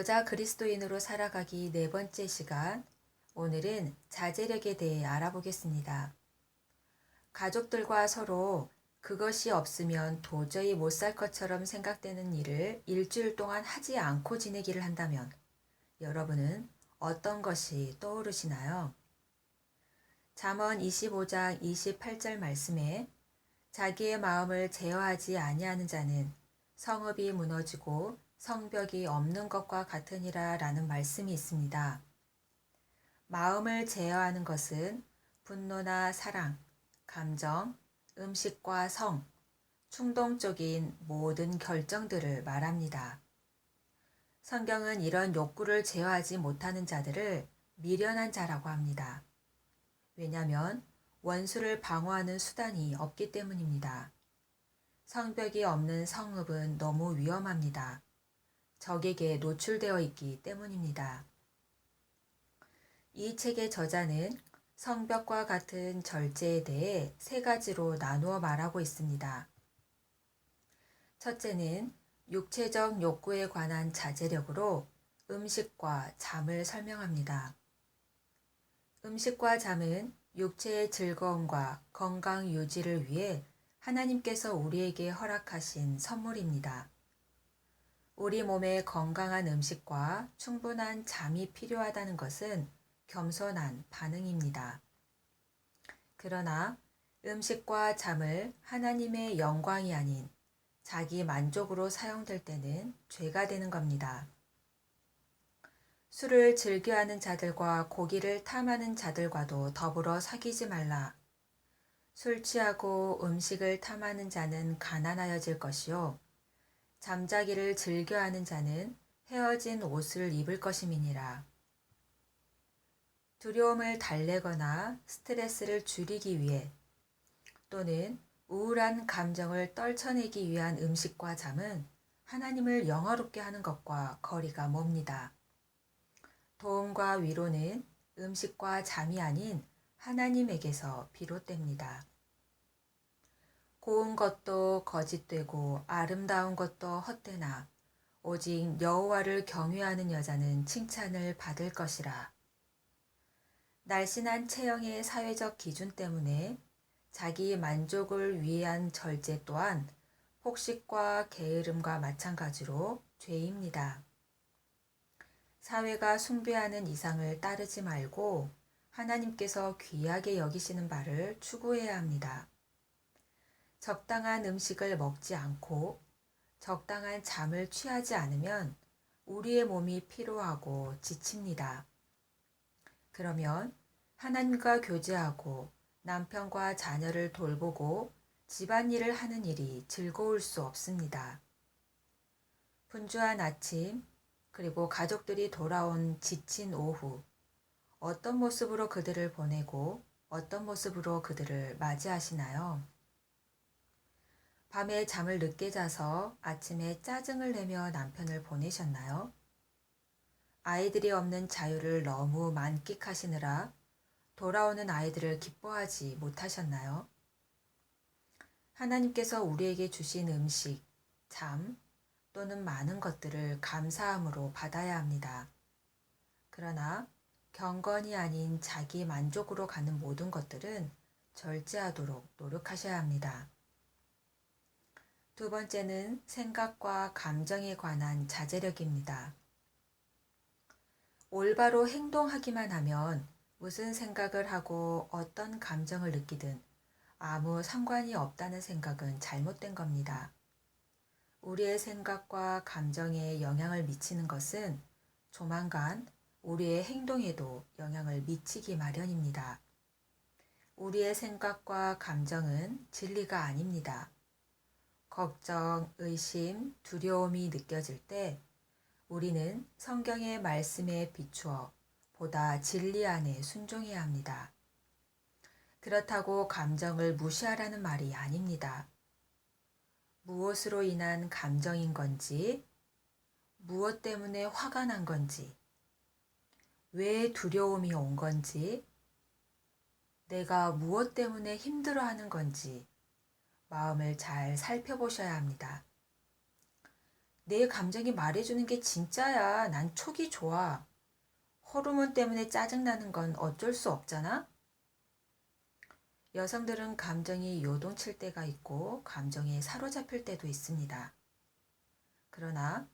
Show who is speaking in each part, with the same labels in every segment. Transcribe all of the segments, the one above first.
Speaker 1: 여자 그리스도인으로 살아가기 네 번째 시간, 오늘은 자제력에 대해 알아보겠습니다. 가족들과 서로 그것이 없으면 도저히 못 살 것처럼 생각되는 일을 일주일 동안 하지 않고 지내기를 한다면 여러분은 어떤 것이 떠오르시나요? 잠언 25장 28절 말씀에 자기의 마음을 제어하지 아니하는 자는 성읍이 무너지고 성벽이 없는 것과 같으니라 라는 말씀이 있습니다. 마음을 제어하는 것은 분노나 사랑, 감정, 음식과 성, 충동적인 모든 결정들을 말합니다. 성경은 이런 욕구를 제어하지 못하는 자들을 미련한 자라고 합니다. 왜냐하면 원수를 방어하는 수단이 없기 때문입니다. 성벽이 없는 성읍은 너무 위험합니다. 적에게 노출되어 있기 때문입니다. 이 책의 저자는 성벽과 같은 절제에 대해 세 가지로 나누어 말하고 있습니다. 첫째는 육체적 욕구에 관한 자제력으로 음식과 잠을 설명합니다. 음식과 잠은 육체의 즐거움과 건강 유지를 위해 하나님께서 우리에게 허락하신 선물입니다. 우리 몸에 건강한 음식과 충분한 잠이 필요하다는 것은 겸손한 반응입니다. 그러나 음식과 잠을 하나님의 영광이 아닌 자기 만족으로 사용될 때는 죄가 되는 겁니다. 술을 즐겨하는 자들과 고기를 탐하는 자들과도 더불어 사귀지 말라. 술 취하고 음식을 탐하는 자는 가난하여질 것이요 잠자기를 즐겨하는 자는 헤어진 옷을 입을 것임이니라. 두려움을 달래거나 스트레스를 줄이기 위해 또는 우울한 감정을 떨쳐내기 위한 음식과 잠은 하나님을 영화롭게 하는 것과 거리가 멉니다. 도움과 위로는 음식과 잠이 아닌 하나님에게서 비롯됩니다. 고운 것도 거짓되고 아름다운 것도 헛되나 오직 여호와를 경외하는 여자는 칭찬을 받을 것이라. 날씬한 체형의 사회적 기준 때문에 자기 만족을 위한 절제 또한 폭식과 게으름과 마찬가지로 죄입니다. 사회가 숭배하는 이상을 따르지 말고 하나님께서 귀하게 여기시는 바를 추구해야 합니다. 적당한 음식을 먹지 않고 적당한 잠을 취하지 않으면 우리의 몸이 피로하고 지칩니다. 그러면 하나님과 교제하고 남편과 자녀를 돌보고 집안일을 하는 일이 즐거울 수 없습니다. 분주한 아침, 그리고 가족들이 돌아온 지친 오후, 어떤 모습으로 그들을 보내고 어떤 모습으로 그들을 맞이하시나요? 밤에 잠을 늦게 자서 아침에 짜증을 내며 남편을 보내셨나요? 아이들이 없는 자유를 너무 만끽하시느라 돌아오는 아이들을 기뻐하지 못하셨나요? 하나님께서 우리에게 주신 음식, 잠 또는 많은 것들을 감사함으로 받아야 합니다. 그러나 경건이 아닌 자기 만족으로 가는 모든 것들은 절제하도록 노력하셔야 합니다. 두 번째는 생각과 감정에 관한 자제력입니다. 올바로 행동하기만 하면 무슨 생각을 하고 어떤 감정을 느끼든 아무 상관이 없다는 생각은 잘못된 겁니다. 우리의 생각과 감정에 영향을 미치는 것은 조만간 우리의 행동에도 영향을 미치기 마련입니다. 우리의 생각과 감정은 진리가 아닙니다. 걱정, 의심, 두려움이 느껴질 때 우리는 성경의 말씀에 비추어 보다 진리 안에 순종해야 합니다. 그렇다고 감정을 무시하라는 말이 아닙니다. 무엇으로 인한 감정인 건지, 무엇 때문에 화가 난 건지, 왜 두려움이 온 건지, 내가 무엇 때문에 힘들어하는 건지 마음을 잘 살펴보셔야 합니다. 내 감정이 말해주는 게 진짜야. 난 촉이 좋아. 호르몬 때문에 짜증나는 건 어쩔 수 없잖아? 여성들은 감정이 요동칠 때가 있고 감정에 사로잡힐 때도 있습니다. 그러나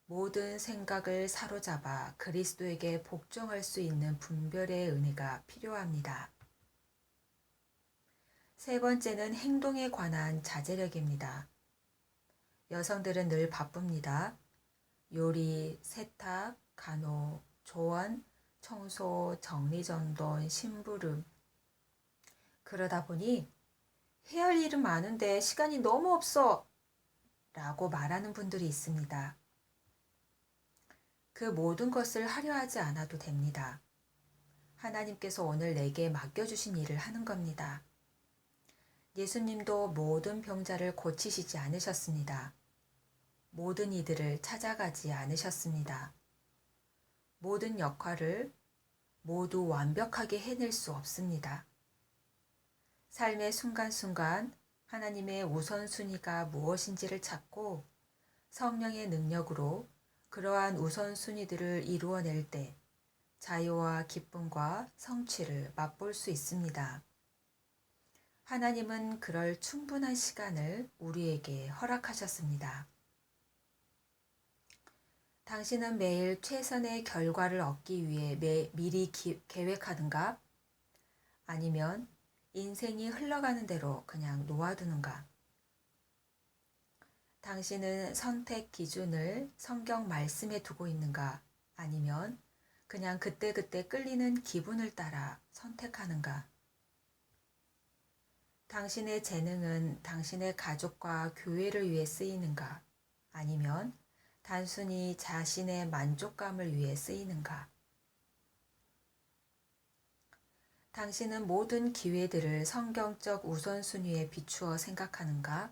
Speaker 1: 모든 생각을 사로잡아 그리스도에게 복종할 수 있는 분별의 은혜가 필요합니다. 세 번째는 행동에 관한 자제력입니다. 여성들은 늘 바쁩니다. 요리, 세탁, 간호, 조언, 청소, 정리정돈, 심부름. 그러다 보니 해야 할 일은 많은데 시간이 너무 없어! 라고 말하는 분들이 있습니다. 그 모든 것을 하려 하지 않아도 됩니다. 하나님께서 오늘 내게 맡겨주신 일을 하는 겁니다. 예수님도 모든 병자를 고치시지 않으셨습니다. 모든 이들을 찾아가지 않으셨습니다. 모든 역할을 모두 완벽하게 해낼 수 없습니다. 삶의 순간순간 하나님의 우선순위가 무엇인지를 찾고 성령의 능력으로 그러한 우선순위들을 이루어낼 때 자유와 기쁨과 성취를 맛볼 수 있습니다. 하나님은 그럴 충분한 시간을 우리에게 허락하셨습니다. 당신은 매일 최선의 결과를 얻기 위해 미리 계획하는가? 아니면 인생이 흘러가는 대로 그냥 놓아두는가? 당신은 선택 기준을 성경 말씀에 두고 있는가? 아니면 그냥 그때그때 끌리는 기분을 따라 선택하는가? 당신의 재능은 당신의 가족과 교회를 위해 쓰이는가? 아니면 단순히 자신의 만족감을 위해 쓰이는가? 당신은 모든 기회들을 성경적 우선순위에 비추어 생각하는가?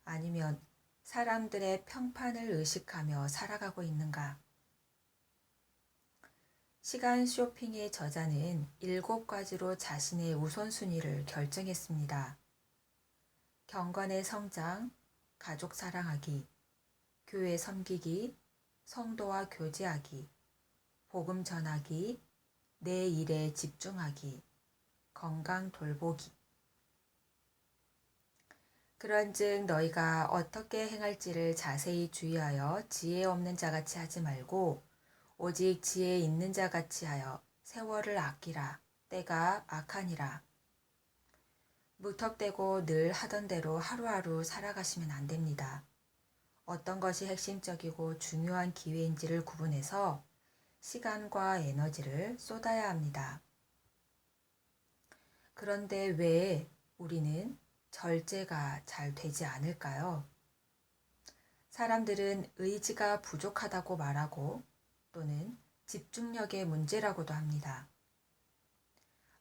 Speaker 1: 아니면 사람들의 평판을 의식하며 살아가고 있는가? 시간 쇼핑의 저자는 7가지로 자신의 우선순위를 결정했습니다. 경건의 성장, 가족 사랑하기, 교회 섬기기, 성도와 교제하기, 복음 전하기, 내 일에 집중하기, 건강 돌보기. 그런즉 너희가 어떻게 행할지를 자세히 주의하여 지혜 없는 자같이 하지 말고 오직 지혜 있는 자같이 하여 세월을 아끼라. 때가 악하니라. 무턱대고 늘 하던 대로 하루하루 살아가시면 안 됩니다. 어떤 것이 핵심적이고 중요한 기회인지를 구분해서 시간과 에너지를 쏟아야 합니다. 그런데 왜 우리는 절제가 잘 되지 않을까요? 사람들은 의지가 부족하다고 말하고 또는 집중력의 문제라고도 합니다.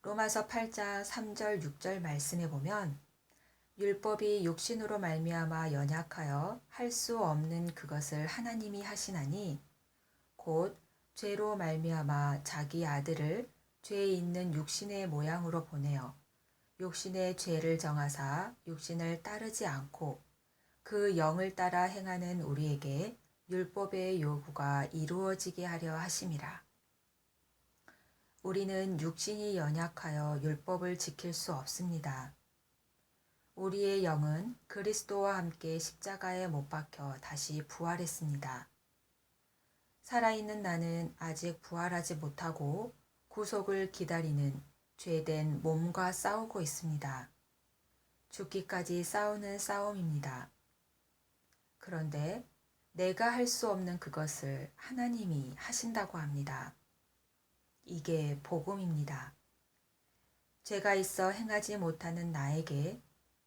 Speaker 1: 로마서 8장 3절 6절 말씀에 보면 율법이 육신으로 말미암아 연약하여 할 수 없는 그것을 하나님이 하시나니 곧 죄로 말미암아 자기 아들을 죄 있는 육신의 모양으로 보내어 육신의 죄를 정하사 육신을 따르지 않고 그 영을 따라 행하는 우리에게 율법의 요구가 이루어지게 하려 하심이라. 우리는 육신이 연약하여 율법을 지킬 수 없습니다. 우리의 영은 그리스도와 함께 십자가에 못 박혀 다시 부활했습니다. 살아있는 나는 아직 부활하지 못하고 구속을 기다리는 죄된 몸과 싸우고 있습니다. 죽기까지 싸우는 싸움입니다. 그런데 내가 할 수 없는 그것을 하나님이 하신다고 합니다. 이게 복음입니다. 죄가 있어 행하지 못하는 나에게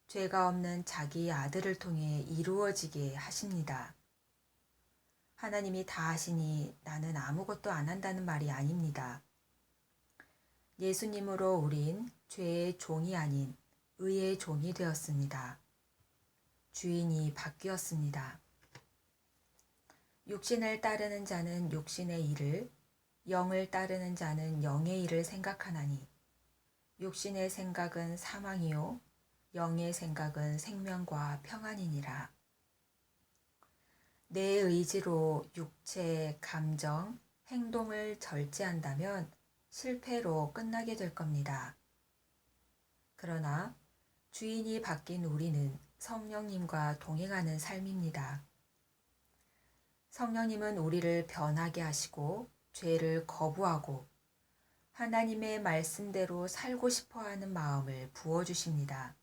Speaker 1: 죄가 없는 자기 아들을 통해 이루어지게 하십니다. 하나님이 다 하시니 나는 아무것도 안 한다는 말이 아닙니다. 예수님으로 우린 죄의 종이 아닌 의의 종이 되었습니다. 주인이 바뀌었습니다. 육신을 따르는 자는 육신의 일을, 영을 따르는 자는 영의 일을 생각하나니 육신의 생각은 사망이요 영의 생각은 생명과 평안이니라. 내 의지로 육체, 감정, 행동을 절제한다면 실패로 끝나게 될 겁니다. 그러나 주인이 바뀐 우리는 성령님과 동행하는 삶입니다. 성령님은 우리를 변하게 하시고 죄를 거부하고 하나님의 말씀대로 살고 싶어 하는 마음을 부어주십니다.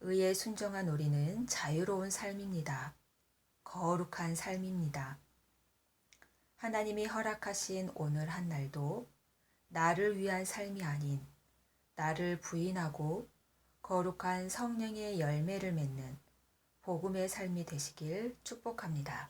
Speaker 1: 의에 순종한 우리는 자유로운 삶입니다. 거룩한 삶입니다. 하나님이 허락하신 오늘 한 날도 나를 위한 삶이 아닌 나를 부인하고 거룩한 성령의 열매를 맺는 복음의 삶이 되시길 축복합니다.